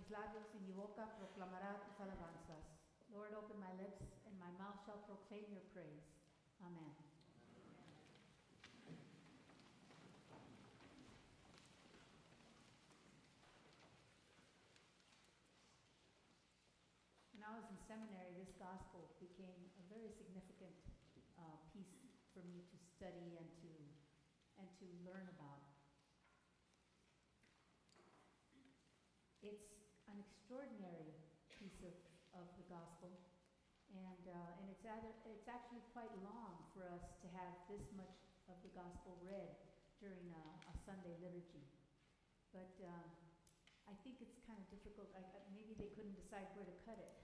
mis labios y mi boca proclamará tus alabanzas. Lord, open my lips, and my mouth shall proclaim your praise. Amen. When I was in seminary, this gospel became a very significant piece for me to study and to learn about. It's an extraordinary piece of the gospel, and it's actually quite long for us to have this much of the gospel read during a Sunday liturgy. But I think it's kind of difficult. Maybe they couldn't decide where to cut it.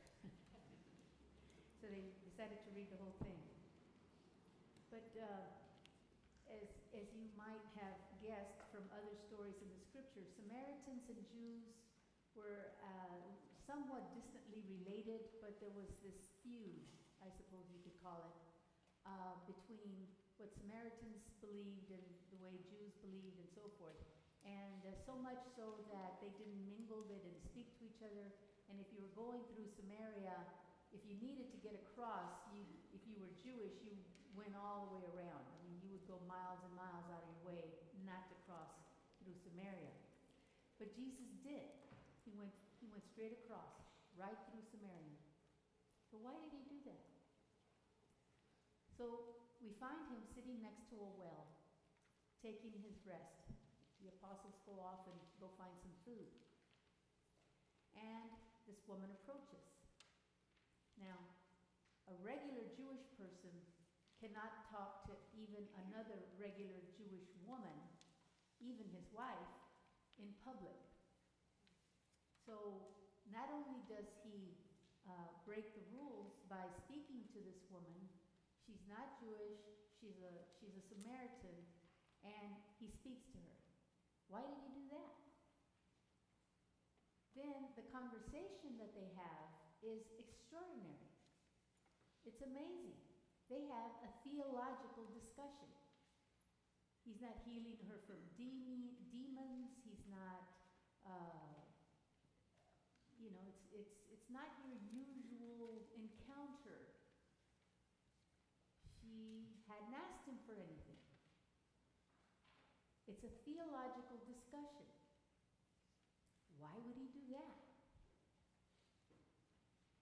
So they decided to read the whole thing. But as you might have guessed from other stories in the scripture, Samaritans and Jews were somewhat distantly related, but there was this feud, I suppose you could call it, between what Samaritans believed and the way Jews believed and so forth. And so much so that they didn't mingle, they didn't speak to each other. And if you were going through Samaria, if you needed to get across, if you were Jewish, you went all the way around. I mean, you would go miles and miles out of your way not to cross through Samaria. But Jesus did. He went straight across, right through Samaria. So why did he do that? So we find him sitting next to a well, taking his rest. The apostles go off and go find some food. And this woman approaches. Now, a regular Jewish person cannot talk to even another regular Jewish woman, even his wife, in public. So not only does he break the rules by speaking to this woman, she's not Jewish, she's a Samaritan, and he speaks to her. Why did he do that? Then the conversation that they have is extraordinary. It's amazing. They have a theological discussion. He's not healing her from demons. He's not, it's not your usual encounter. She hadn't asked him for anything. It's a theological discussion. Why would he do that?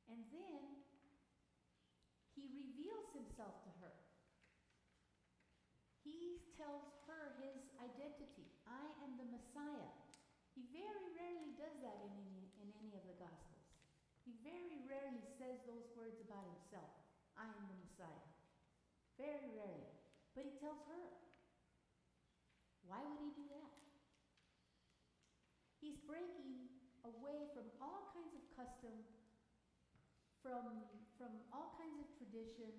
And then he reveals himself to her. He tells her his identity. I am the Messiah. He very rarely does that in any of the Gospels. He very rarely says those words about himself. I am the Messiah. Very rarely. But he tells her. Why would he do that? He's breaking away from all kinds of custom, from all kinds of tradition,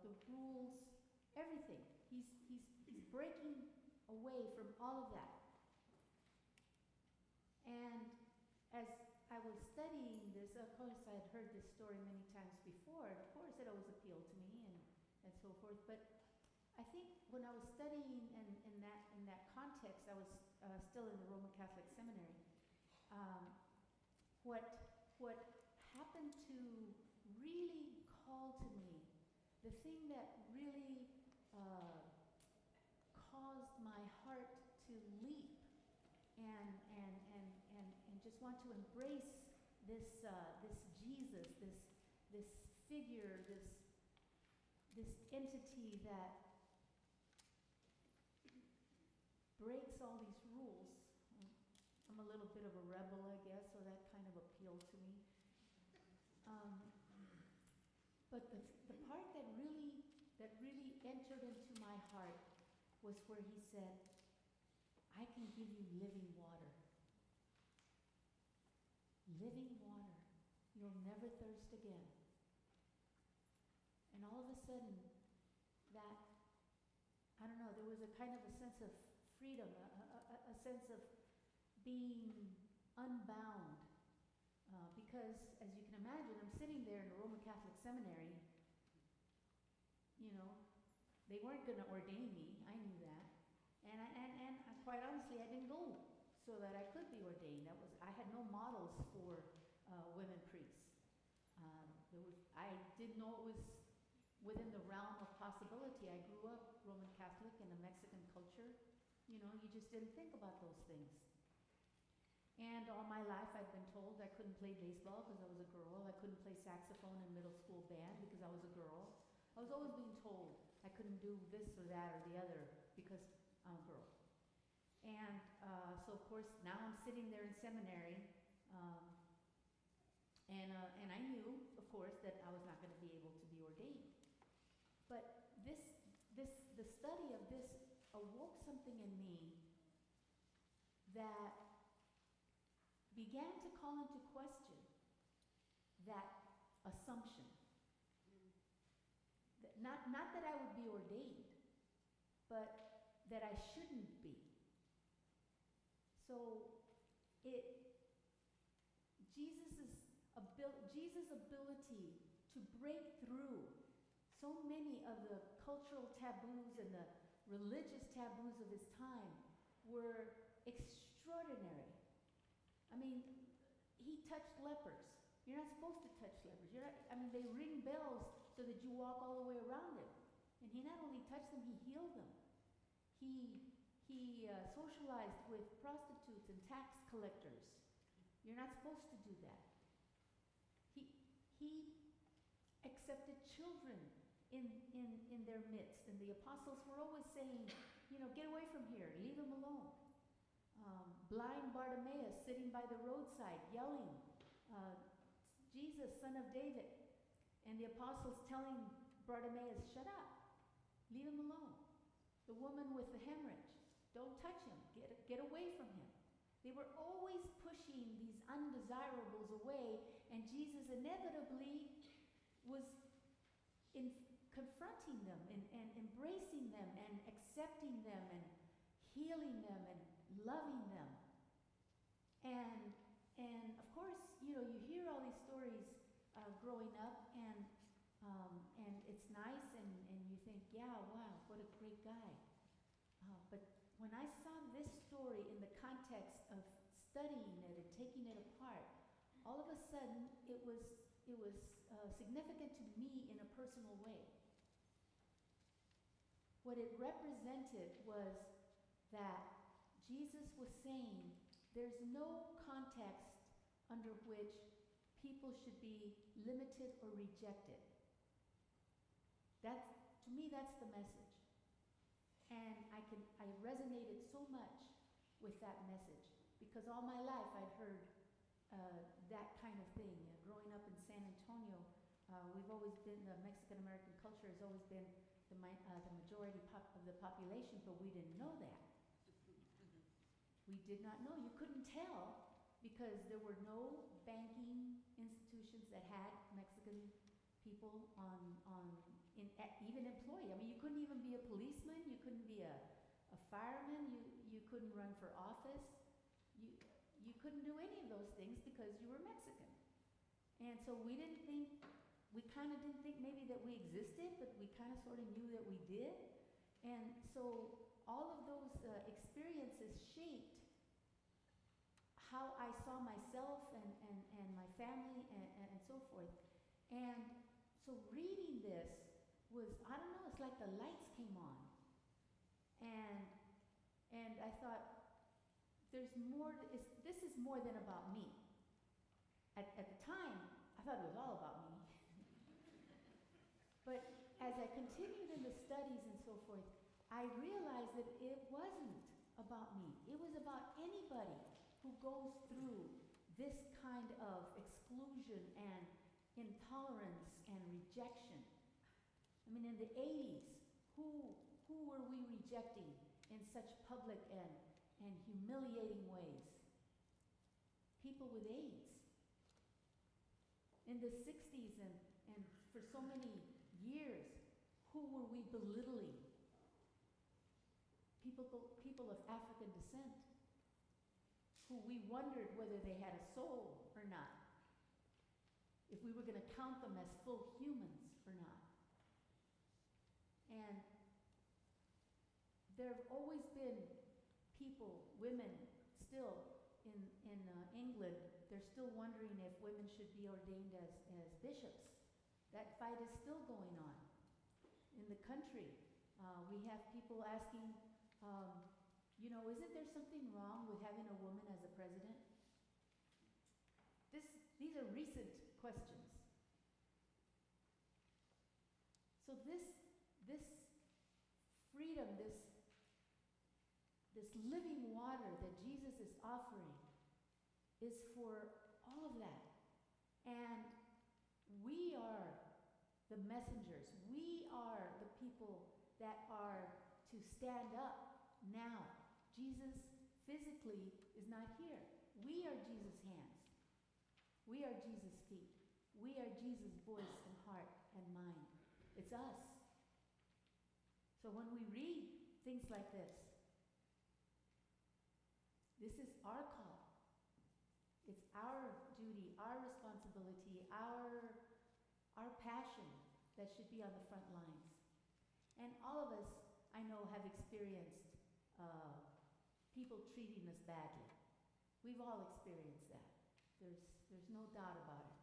the rules, everything. He's breaking away from all of that. And as I was studying this, of course I had heard this story many times before, and of course it always appealed to me and so forth, but I think when I was studying in that context, I was still in the Roman Catholic Seminary. What happened to really call to me, the thing that really caused my heart to leap and just want to embrace this Jesus, this figure, this entity that breaks all these rules. I'm a little bit of a rebel, I guess, so that kind of appealed to me. But the part that really entered into my heart was where he said, I can give you living water. Living water. You'll never thirst again. And all of a sudden, that, I don't know, there was a kind of a sense of freedom, a sense of being unbound. Because, as you can imagine, I'm sitting there in a Roman Catholic seminary. You know, they weren't going to ordain me. I knew that. And quite honestly, I didn't go. so that I could be ordained. I had no models for women priests. I didn't know it was within the realm of possibility. I grew up Roman Catholic in a Mexican culture. You know, you just didn't think about those things. And all my life I'd been told I couldn't play baseball because I was a girl. I couldn't play saxophone in middle school band because I was a girl. I was always being told I couldn't do this or that or the other because I'm a girl. And so, of course, now I'm sitting there in seminary, and I knew, of course, that I was not going to be able to be ordained. But the study of this awoke something in me that began to call into question that assumption. Not that I would be ordained, but that I shouldn't be. So Jesus' ability to break through so many of the cultural taboos and the religious taboos of his time were extraordinary. I mean, he touched lepers. You're not supposed to touch lepers. They ring bells so that you walk all the way around him. And he not only touched them, he healed them. He socialized with prostitutes and tax collectors. You're not supposed to do that. He accepted children in their midst. And the apostles were always saying, get away from here, leave him alone. Blind Bartimaeus sitting by the roadside yelling, Jesus, son of David. And the apostles telling Bartimaeus, shut up, leave him alone. The woman with the hemorrhage, don't touch him, get away from him. They were always pushing these undesirables away, and Jesus inevitably was confronting them and embracing them and accepting them and healing them and loving them. And of course, you hear all these stories growing up, and it's nice, and you think, yeah, wow, what a great guy. But when I saw this story in the context of studying it and taking it apart, all of a sudden it was significant to me in a personal way. What it represented was that Jesus was saying there's no context under which people should be limited or rejected. To me, that's the message. And I resonated so much with that message because all my life I'd heard that kind of thing. Growing up in San Antonio, we've always been, the Mexican-American culture has always been the majority of the population, but we didn't know that. We did not know. You couldn't tell because there were no banking institutions that had Mexican people even employee. You couldn't even be a policeman. You couldn't be a fireman. You couldn't run for office. You couldn't do any of those things because you were Mexican. And so we kind of didn't think maybe that we existed, but we kind of sort of knew that we did. And so all of those experiences shaped how I saw myself and my family and so forth. And so reading this was, I don't know, it's like the lights came on. And I thought, this is more than about me. At the time, I thought it was all about me. But as I continued in the studies and so forth, I realized that it wasn't about me. It was about anybody who goes through this kind of exclusion and intolerance and rejection. In the 80s, who were we rejecting in such public and humiliating ways? People with AIDS. In the 60s and for so many years, who were we belittling? People of African descent, who we wondered whether they had a soul or not, if we were going to count them as full humans or not. And there have always been people, women, still in England, they're still wondering if women should be ordained as bishops. That fight is still going on. In the country, we have people asking, isn't there something wrong with having a woman as a president? These are recent questions. So this freedom, this living water that Jesus is offering is for all of that. And we are the messengers. We are the people that are to stand up now. Jesus physically is not here. We are Jesus' hands. We are Jesus' feet. We are Jesus' voice and heart and mind. It's us. So when we read things like this is our call. It's our duty, our responsibility, our passion that should be on the front lines. And all of us, I know, have experienced people treating us badly. We've all experienced that. There's no doubt about it.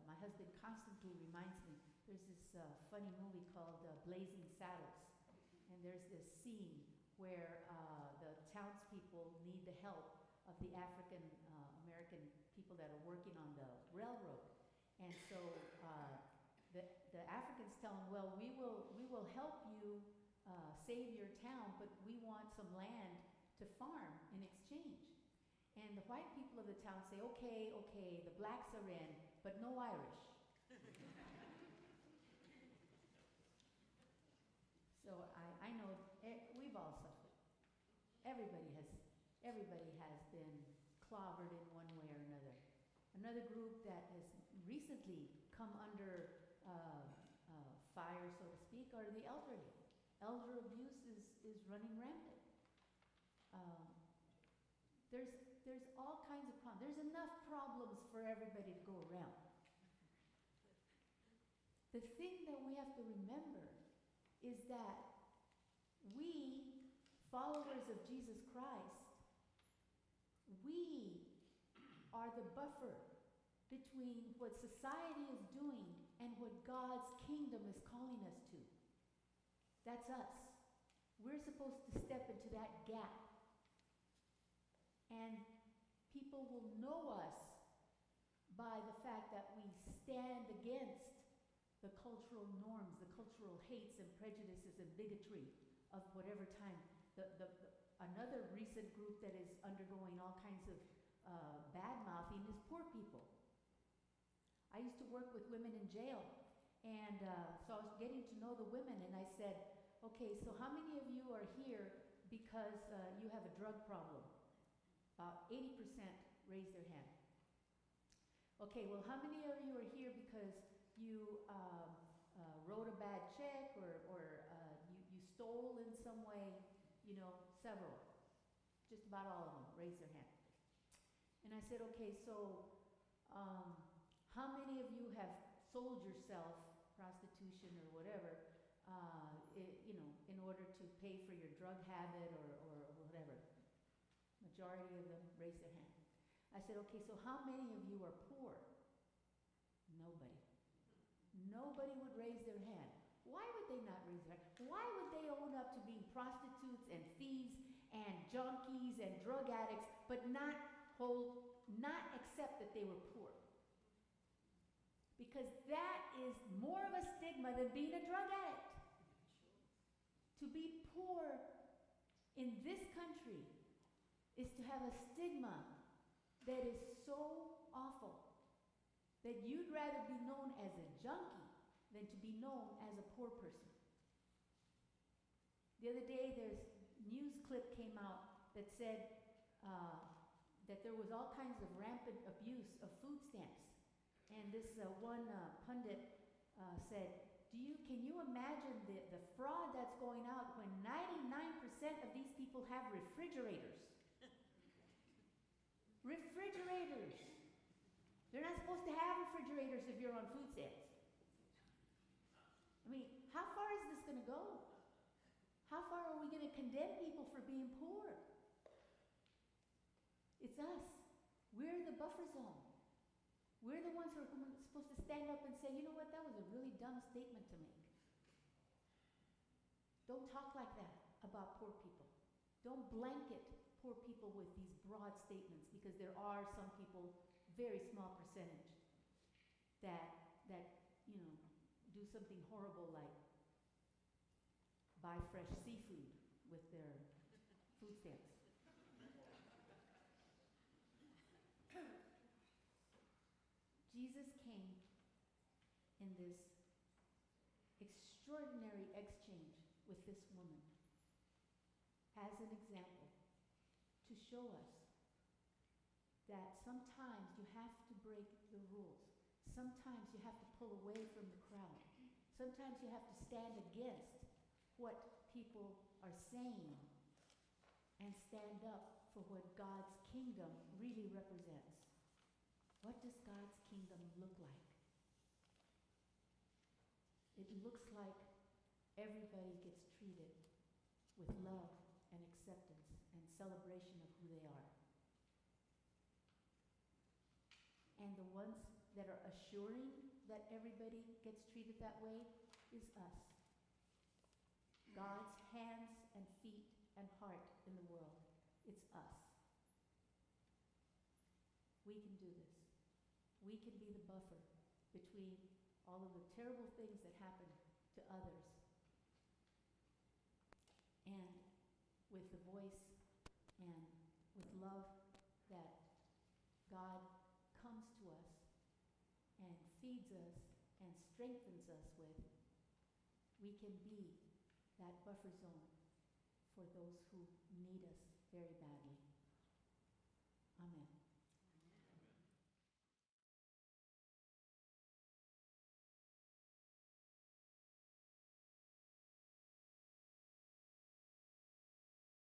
My husband constantly reminds me, there's this funny movie called Blazing Saddles. And there's this scene where the townspeople need the help of the African American people that are working on the railroad. And so the Africans tell them, well, we will help you save your town, but we want some land to farm in exchange. And the white people of the town say, okay, the blacks are in, but no Irish. So I know we've all suffered. Everybody has been clobbered in one way or another. Another group that has recently come under fire, so to speak, are the elderly. Elder abuse is running rampant. There's all kinds of problems. There's enough problems for everybody to go around. The thing that we have to remember is that we, followers of Jesus Christ, we are the buffer between what society is doing and what God's kingdom is calling us to. That's us. We're supposed to step into that gap. And people will know us by the fact that we stand against the cultural norms, the cultural hates and prejudices and bigotry of whatever time. Another recent group that is undergoing all kinds of bad-mouthing is poor people. I used to work with women in jail, and so I was getting to know the women, and I said, okay, so how many of you are here because you have a drug problem? About 80% raised their hand. Okay, well, how many of you are here because you wrote a bad check or you stole in some way? Several. Just about all of them raised their hand. And I said, okay, so how many of you have sold yourself, prostitution or whatever, in order to pay for your drug habit or whatever? Majority of them raised their hand. I said, okay, so how many of you are poor? Nobody. Nobody would raise their hand. Why would they not raise their hand? Why would they own up to being prostitutes and thieves and junkies and drug addicts, but not accept that they were poor? Because that is more of a stigma than being a drug addict. To be poor in this country is to have a stigma that is so awful that you'd rather be known as a junkie than to be known as a poor person. The other day, there's news clip came out that said that there was all kinds of rampant abuse of food stamps. And this one pundit said, can you imagine the fraud that's going out when 99% of these people have refrigerators? Refrigerators. They're not supposed to have refrigerators if you're on food stamps. I mean, how far is this going to go? How far are we going to condemn people for being poor? It's us. We're the buffer zone. We're the ones who are supposed to stand up and say, you know what, that was a really dumb statement to make. Don't talk like that about poor people. Don't blanket poor people with these broad statements, because there are some people, very small percentage, that do something horrible like buy fresh seafood with their food stamps. Jesus came in this extraordinary exchange with this woman as an example to show us that sometimes you have to break the rules. Sometimes you have to pull away from the crowd. Sometimes you have to stand against what people are saying and stand up for what God's kingdom really represents. What does God's kingdom look like? It looks like everybody gets treated with love and acceptance and celebration of who they are. And the ones that are assuring that everybody gets treated that way is us. God's hands and feet and heart in the world. It's us. We can do this. We can be the buffer between all of the terrible things that happen to others and with the voice and with love that God comes to us and feeds us and strengthens us with, we can be that buffer zone for those who need us very badly. Amen.